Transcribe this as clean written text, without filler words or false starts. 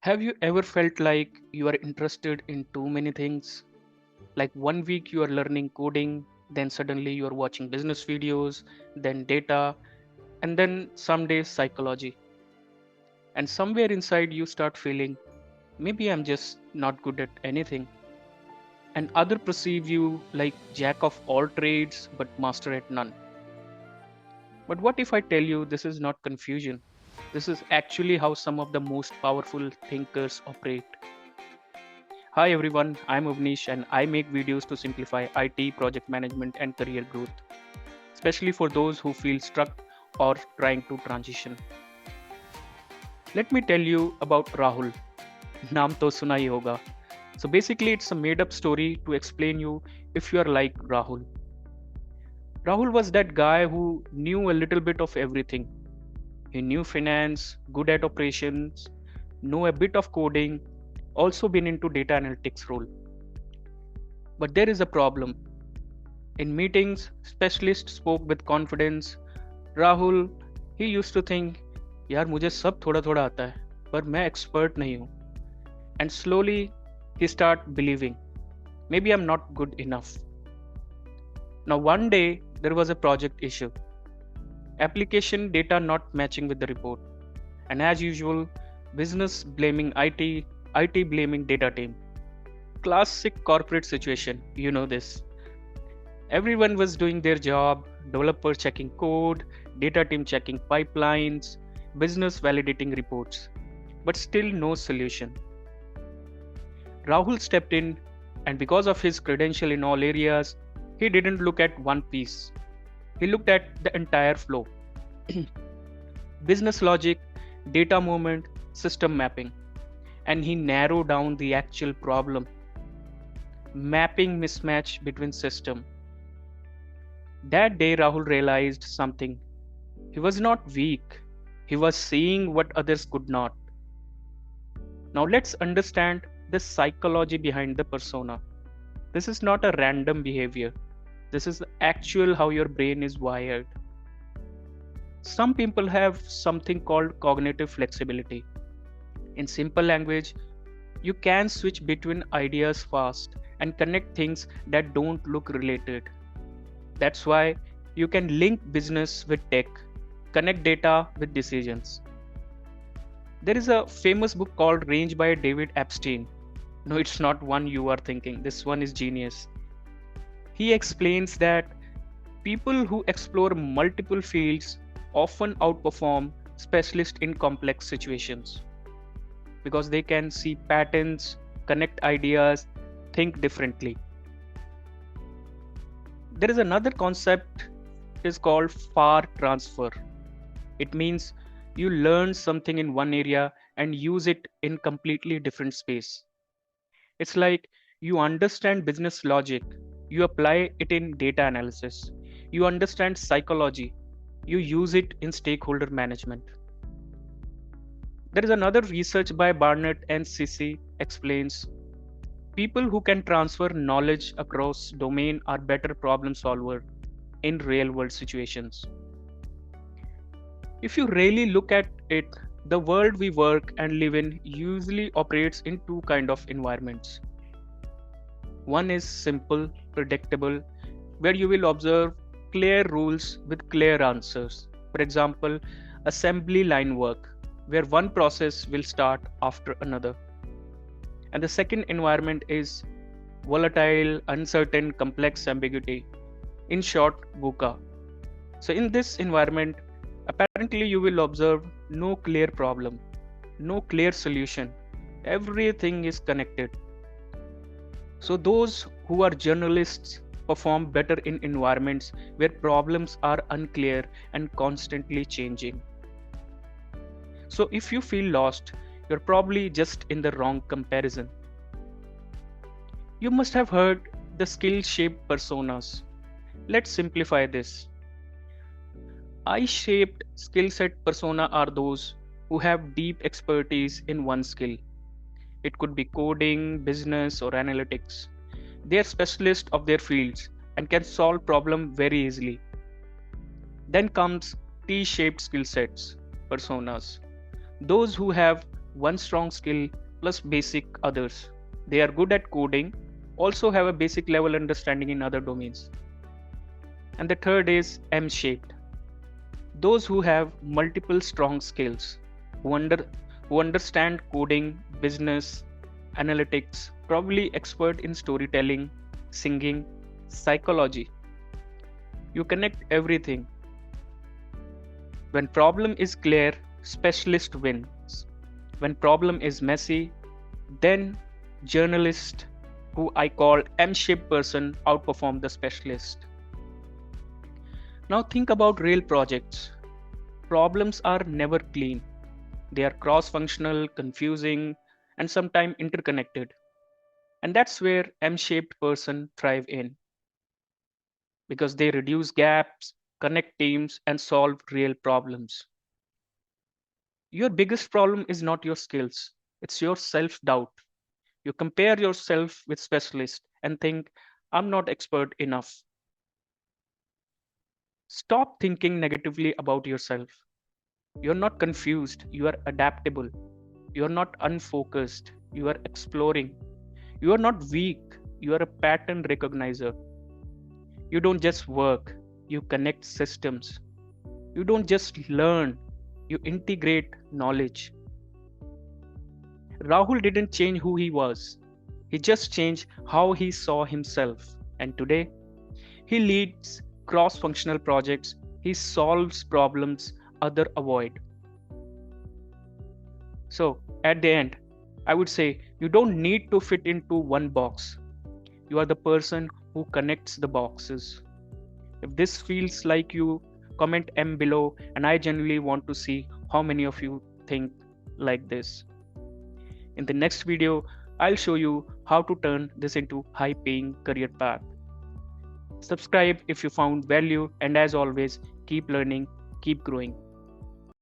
Have you ever felt like you are interested in too many things? Like one week you are learning coding, then suddenly you are watching business videos, then data, and then some days psychology. And somewhere inside you start feeling, maybe I'm just not good at anything. And other perceive you like jack of all trades but master at none. But what if I tell you this is not confusion? This is actually how some of the most powerful thinkers operate. Hi everyone, I'm Avnish and I make videos to simplify IT, project management, and career growth, especially for those who feel stuck or trying to transition. Let me tell you about Rahul. Naam to suna hi hoga. So basically, it's a made up story to explain you if you are like Rahul. Rahul was that guy who knew a little bit of everything. He knew finance, good at operations, know a bit of coding, also been into data analytics role. But there is a problem. In meetings, specialists spoke with confidence. Rahul, he used to think, यार मुझे सब थोड़ा थोड़ा आता है, पर मैं expert नहीं हूँ. And slowly he start believing, maybe I'm not good enough. Now one day there was a project issue. Application data not matching with the report. And as usual, business blaming IT, IT blaming data team. Classic corporate situation, you know this. Everyone was doing their job, developer checking code, data team checking pipelines, business validating reports, but still no solution. Rahul stepped in, and because of his credential in all areas, he didn't look at one piece. He looked at the entire flow. Business logic, data movement, system mapping, and he narrowed down the actual problem. Mapping mismatch between system. That day Rahul realized something. He was not weak. He was seeing what others could not. Now let's understand the psychology behind the persona. This is not a random behavior. This is actual how your brain is wired. Some people have something called cognitive flexibility. In simple language, you can switch between ideas fast and connect things that don't look related. That's why you can link business with tech, connect data with decisions. There is a famous book called Range by David Epstein. No, it's not one you are thinking. This one is genius. He explains that people who explore multiple fields often outperform specialists in complex situations because they can see patterns, connect ideas, think differently. There is another concept is called far transfer. It means you learn something in one area and use it in completely different space. It's like you understand business logic, you apply it in data analysis. You understand psychology, you use it in stakeholder management. There is another research by Barnett and Sisi explains people who can transfer knowledge across domain are better problem solver in real world situations. If you really look at it, the world we work and live in usually operates in two kind of environments. One is simple, predictable, where you will observe clear rules with clear answers. For example, assembly line work, where one process will start after another. And the second environment is volatile, uncertain, complex ambiguity. In short, VUCA. So in this environment, apparently you will observe no clear problem, no clear solution. Everything is connected. So those who are journalists perform better in environments where problems are unclear and constantly changing. So if you feel lost, you're probably just in the wrong comparison. You must have heard the skill-shaped personas. Let's simplify this. I-shaped skill set persona are those who have deep expertise in one skill. It could be coding, business, or analytics. They are specialists of their fields and can solve problems very easily. Then comes T-shaped skill sets, personas. Those who have one strong skill plus basic others. They are good at coding, also have a basic level understanding in other domains. And the third is M shaped. Those who have multiple strong skills, who, under, who understand coding, business, analytics, probably expert in storytelling, singing, psychology. You connect everything. When problem is clear, specialist wins. When problem is messy, then journalist, who I call M-shaped person, outperform the specialist. Now think about real projects. Problems are never clean. They are cross-functional, confusing, and sometimes interconnected. And that's where M-shaped person thrive in, because they reduce gaps, connect teams, and solve real problems. Your biggest problem is not your skills, it's your self-doubt. You compare yourself with specialists and think, I'm not expert enough. Stop thinking negatively about yourself. You're not confused, you are adaptable. You're not unfocused, you are exploring. You are not weak, you are a pattern recognizer. You don't just work, you connect systems. You don't just learn, you integrate knowledge. Rahul didn't change who he was, he just changed how he saw himself. And today, he leads cross functional projects, he solves problems others avoid. So, at the end, I would say you don't need to fit into one box. You are the person who connects the boxes. If this feels like you, comment M below, and I genuinely want to see how many of you think like this. In the next video, I'll show you how to turn this into high-paying career path. Subscribe if you found value, and as always, keep learning, keep growing.